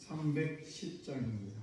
310장입니다.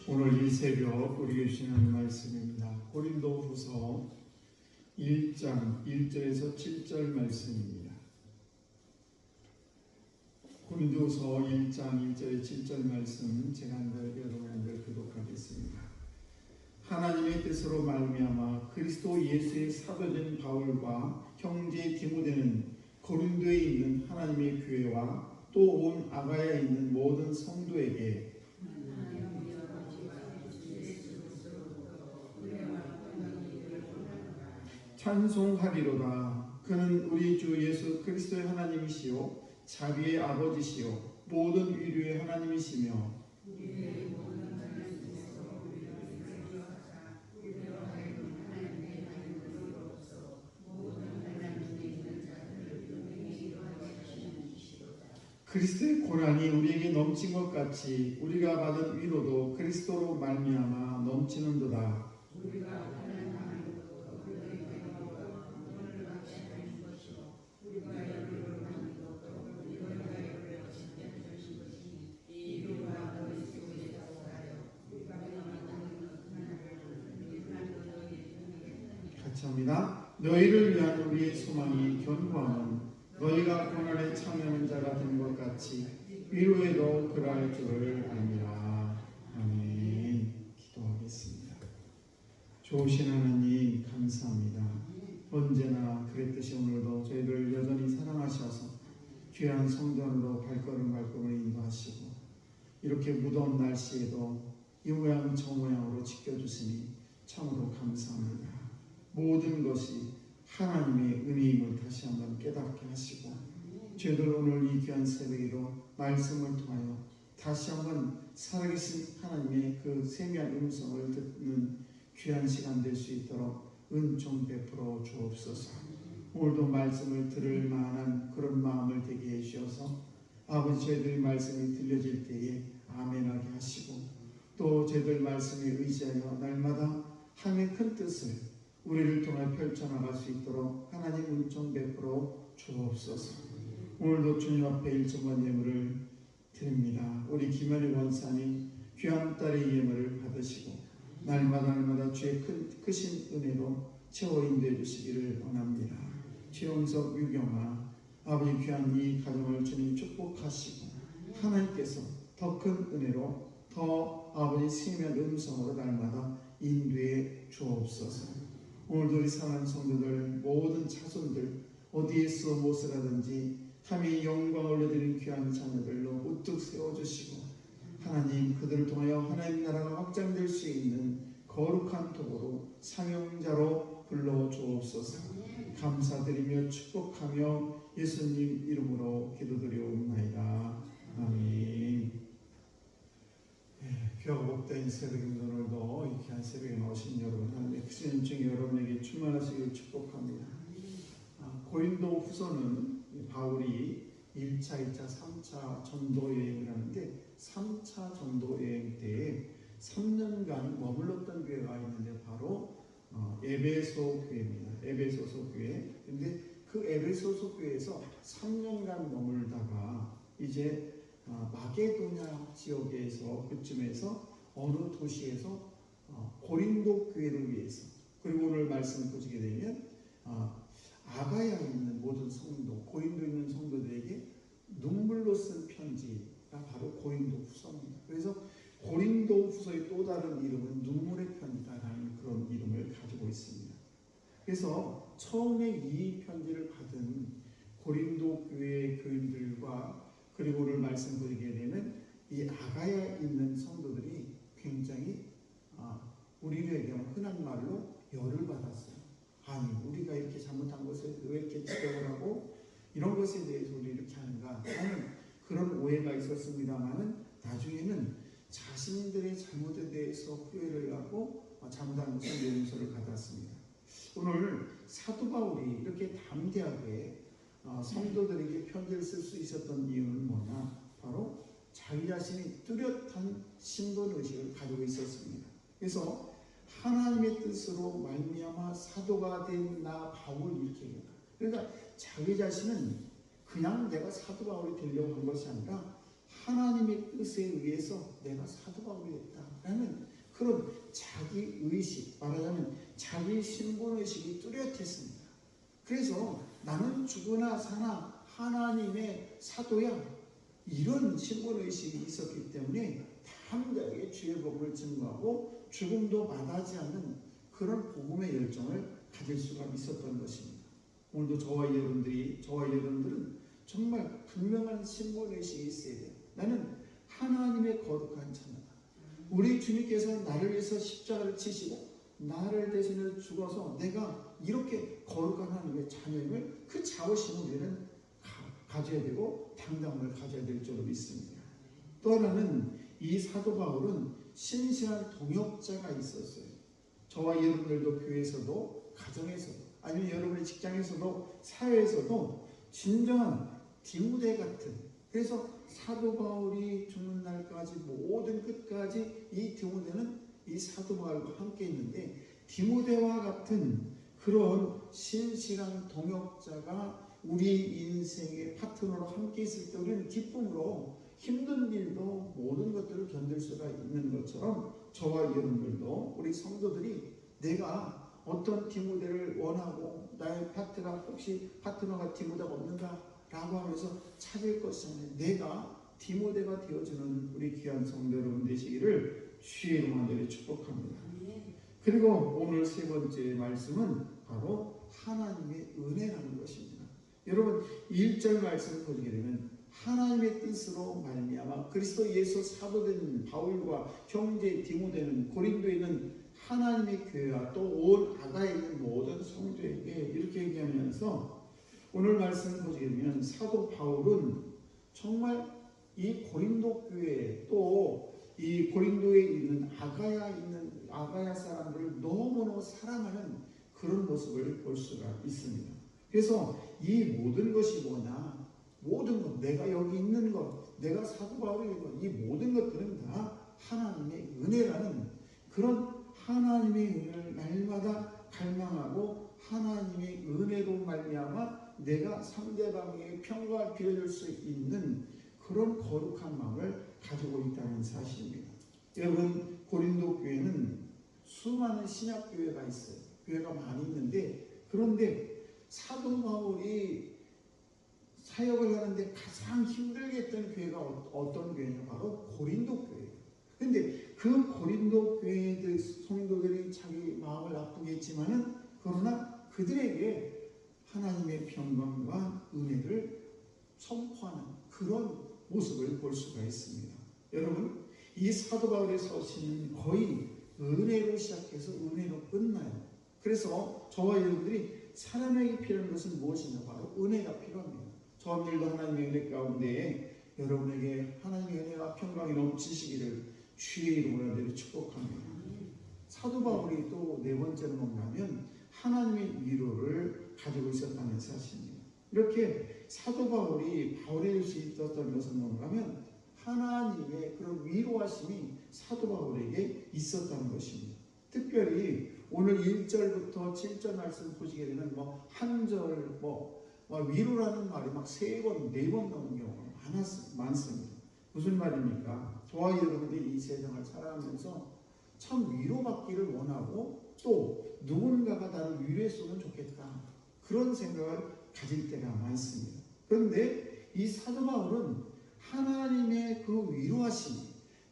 오늘 이 새벽 우리에게 주시는 말씀입니다. 고린도후서 1장 1절에서 7절 말씀입니다. 고린도후서 1장 1절에 7절 말씀 제가 여러분들 교독하겠습니다. 하나님의 뜻으로 말미암아 그리스도 예수의 사도된 바울과 형제 디모데는 고린도에 있는 하나님의 교회와 또 온 아가야에 있는 모든 성도에게 찬송하리로다. 그는 우리 주 예수 그리스도의 하나님이시요 자비의 아버지시요 모든 위로의 하나님이시며 그리스도의 고난이 우리에게 넘친 것 같이 우리가 받은 위로도 그리스도로 말미암아 넘치는도다. 같이 합니다. 너희를 위한 우리의 소망이 견고함은 너희가 고난에 참여하는 자가 된 것 같이 위로에도 그러할 줄을 압니다. 아멘. 기도하겠습니다. 좋으신 하나님 감사합니다. 언제나 그랬듯이 오늘도 저희를 여전히 사랑하셔서 귀한 성도 안으로 발걸음을 인도하시고 이렇게 무더운 날씨에도 이 모양 저 모양으로 지켜주시니 참으로 감사합니다. 모든 것이 하나님의 은혜임을 다시 한번 깨닫게 하시고 저희들 오늘 이 귀한 새벽에도 말씀을 통하여 다시 한번 살아계신 하나님의 그 세미한 음성을 듣는 귀한 시간 될 수 있도록 은총 베풀어 주옵소서. 오늘도 말씀을 들을 만한 그런 마음을 되게 해주셔서 아버지 저희들의 말씀이 들려질 때에 아멘하게 하시고 또 저희들 말씀에 의지하여 날마다 하나님의 큰 뜻을 우리를 통해 펼쳐나갈 수 있도록 하나님 은총 베풀어 주옵소서. 오늘도 주님 앞에 일정한 예물을 드립니다. 우리 김현희 원사님 귀한 딸의 예물을 받으시고 날마다 주의 크신 은혜로 채워 인도해 주시기를 원합니다. 최용석 유경아 아버지 귀한 이 가정을 주님 축복하시고 하나님께서 더 큰 은혜로 더 아버지 세미한 음성으로 날마다 인도해 주옵소서. 오늘도 우리 사랑하는 성도들 모든 자손들 어디에서 무엇을 하든지 하나님의 영광을 올려드리는 귀한 자녀들로 우뚝 세워주시고 하나님 그들을 통하여 하나님 나라가 확장될 수 있는 거룩한 도구로 사명자로 불러주옵소서. 감사드리며 축복하며 예수님 이름으로 기도드리옵나이다. 아멘. 귀하고 복된 새벽입니다. 오늘도 이 귀한 새벽에 나오신 여러분 하나님의 크신 은총이 여러분에게 충만하시길 축복합니다. 고린도 후서는 바울이 1차, 2차, 3차 전도 여행을 하는데 3차 전도 여행 때에 3년간 머물렀던 교회가 있는데 바로 에베소 교회입니다. 에베소서 교회. 근데 그 에베소서 교회에서 3년간 머물다가 이제 마게도냐 지역에서 그쯤에서 어느 도시에서 고린도 교회를 위해서 그리고 오늘 말씀 보시게 되면 아가야에 있는 모든 성도, 고린도에 있는 성도들에게 눈물로 쓴 편지가 바로 고린도 후서입니다. 그래서 고린도 후서의 또 다른 이름은 눈물의 편지다라는 그런 이름을 가지고 있습니다. 그래서 처음에 이 편지를 받은 고린도 교회 교인들과 그리고 오늘 말씀 보시게 되면 이 아가야에 있는 성도들이 굉장히 우리를 얘기하면 흔한 말로 열을 받았어요. 아니 우리가 이렇게 잘못한 것을 왜 이렇게 지적을 하고 이런 것에 대해서 우리 이렇게 하는가 하는 그런 오해가 있었습니다만은 나중에는 자신들의 잘못에 대해서 후회를 하고 잘못한 것을 용서를 받았습니다. 오늘 사도 바울이 이렇게 담대하게 성도들에게 편지를 쓸 수 있었던 이유는 뭐냐? 바로 자기 자신이 뚜렷한 신분의식을 가지고 있었습니다. 그래서 하나님의 뜻으로 말미암아 사도가 된 나 바울 이렇게 얘기합니다. 그러니까 자기 자신은 그냥 내가 사도 바울이 되려고 한 것이 아니라 하나님의 뜻에 의해서 내가 사도 바울이 됐다라는 그런 자기 의식, 말하자면 자기 신분 의식이 뚜렷했습니다. 그래서 나는 죽으나 사나 하나님의 사도야 이런 신분 의식이 있었기 때문에 담대하게 주의 복음을 증거하고 죽음도 마다하지 않는 그런 복음의 열정을 가질 수가 있었던 것입니다. 오늘도 저와 여러분들은 정말 분명한 신분의식이 있어야 돼요. 나는 하나님의 거룩한 자녀다. 우리 주님께서 나를 위해서 십자가를 치시고 나를 대신해 죽어서 내가 이렇게 거룩한 하나님의 자녀임을 그 자부심을 우리는 가져야 되고 당당함을 가져야 될 줄로 믿습니다. 또 하나는 이 사도 바울은 신실한 동역자가 있었어요. 저와 여러분들도 교회에서도 가정에서도 아니면 여러분의 직장에서도 사회에서도 진정한 디모데 같은 그래서 사도 바울이 죽는 날까지 모든 끝까지 이 디모데는 이 사도 바울과 함께 있는데 디모데와 같은 그런 신실한 동역자가 우리 인생의 파트너로 함께 있을 때 우리는 기쁨으로 힘든 일도 모든 것들을 견딜 수가 있는 것처럼 저와 여러분들도 우리 성도들이 내가 어떤 디모데를 원하고 나의 파트너가 디모데가 없는가 라고 하면서 찾을 것이 아니라 내가 디모데가 되어주는 우리 귀한 성도 여러분 되시기를 주의 이름으로 축복합니다. 그리고 오늘 세 번째 말씀은 바로 하나님의 은혜라는 것입니다. 여러분 1절 말씀을 보게 되면 하나님의 뜻으로 말미암아 그리스도 예수 사도된 바울과 형제 디모데는 고린도에 있는 하나님의 교회와 또 온 아가에 있는 모든 성도에게 이렇게 얘기하면서 오늘 말씀을 보시게 되면 사도 바울은 정말 이 고린도 교회 또 이 고린도에 있는 아가야 사람들을 너무너무 사랑하는 그런 모습을 볼 수가 있습니다. 그래서 이 모든 것이 뭐냐? 모든 것, 내가 여기 있는 것, 내가 사도 바울이 있는 것, 이 모든 것들은 다 하나님의 은혜라는 그런 하나님의 은혜를 날마다 갈망하고 하나님의 은혜로 말미암아 내가 상대방에게 평강을 빌어줄 수 있는 그런 거룩한 마음을 가지고 있다는 사실입니다. 여러분, 고린도 교회는 수많은 신약 교회가 있어요. 교회가 많이 있는데, 그런데 사도 바울이 사역을 하는데 가장 힘들게 했던 교회가 어떤 교회냐? 바로 고린도 교회예요. 그런데 그 고린도 교회의 성도들이 자기 마음을 나쁘게 했지만은 그러나 그들에게 하나님의 평강과 은혜를 선포하는 그런 모습을 볼 수가 있습니다. 여러분, 이 사도 바울의 서신은 거의 은혜로 시작해서 은혜로 끝나요. 그래서 저와 여러분들이 사람에게 필요한 것은 무엇이냐? 바로 은혜가 필요합니다. 저와 여러분들도 하나님의 은혜 가운데 여러분에게 하나님의 은혜와 평강이 넘치시기를 주의 이름으로 축복합니다. 사도 바울이 또 네 번째는 뭔가하면 하나님의 위로를 가지고 있었다는 사실입니다. 이렇게 사도 바울이 바울일 수 있었던 것은 뭔가하면 하나님의 그런 위로하심이 사도 바울에게 있었다는 것입니다. 특별히 오늘 1절부터 7절 말씀 보시게 되면 한 절 위로라는 말이 막 3번, 4번 나오는 경우가 많습니다. 무슨 말입니까? 저와 여러분들이 이 세상을 살아가면서 참 위로받기를 원하고 또 누군가가 나를 위로했으면 좋겠다. 그런 생각을 가질 때가 많습니다. 그런데 이 사도 바울은 하나님의 그 위로하심이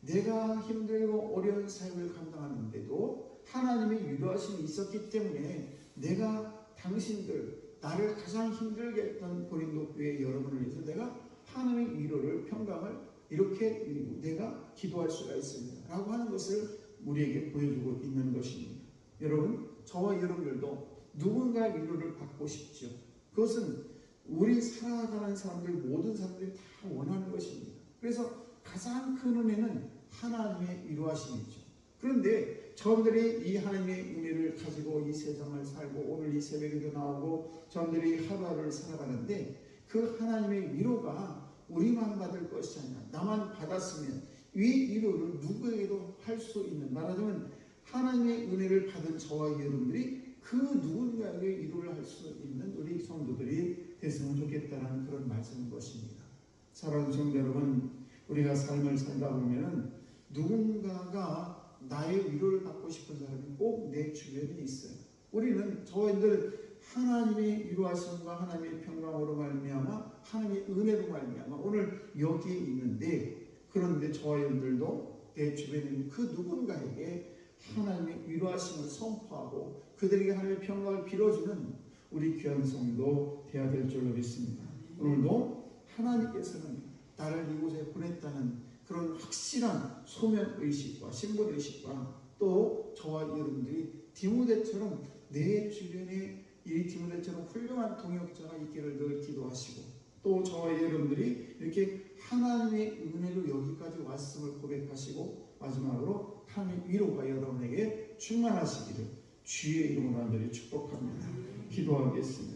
내가 힘들고 어려운 사역을 감당하는데도 하나님의 위로하심이 있었기 때문에 내가 당신들 나를 가장 힘들게 했던 고린도 교회 여러분을 위해서 내가 하나님의 위로를 평강을 이렇게 내가 기도할 수가 있습니다. 라고 하는 것을 우리에게 보여주고 있는 것입니다. 여러분, 저와 여러분들도 누군가의 위로를 받고 싶죠. 그것은 우리 살아가는 사람들 모든 사람들이 다 원하는 것입니다. 그래서 가장 큰 은혜는 하나님의 위로하심이죠. 그런데 저들이 이 하나님의 은혜를 가지고 이 세상을 살고 오늘 이 새벽에도 나오고 저들이 하루하루를 살아가는데 그 하나님의 위로가 우리만 받을 것이 아니라 나만 받았으면 이 위로를 누구에게도 할 수 있는, 말하자면 하나님의 은혜를 받은 저와 여러분들이 그 누군가에게 위로를 할 수 있는 우리 성도들이 됐으면 좋겠다는 그런 말씀인 것입니다. 사랑하는 성도 여러분, 우리가 삶을 살다 보면 누군가가 나의 위로를 받고 싶은 사람이 꼭 내 주변에 있어요. 우리는 저희들 하나님의 위로하심과 하나님의 평강으로 말미암아 하나님의 은혜로 말미암아 오늘 여기에 있는데, 그런데 저와 여러분들도 내 주변에 있는 그 누군가에게 하나님의 위로하심을 선포하고 그들에게 하나님의 평강을 빌어주는 우리 귀한 성도 되어야 될 줄로 믿습니다. 오늘도 하나님께서는 나를 이곳에 보냈다는 그런 확실한 소명의식과 신분의식과 또 저와 여러분들이 디모데처럼 내 주변에 이 디모데처럼 훌륭한 동역자가 있기를 늘 기도하시고 또 저와 여러분들이 이렇게 하나님의 은혜로 여기까지 왔음을 고백하시고 마지막으로 하나님의 위로가 여러분에게 충만하시기를 주의 이름으로 간절히 축복합니다. 기도하겠습니다.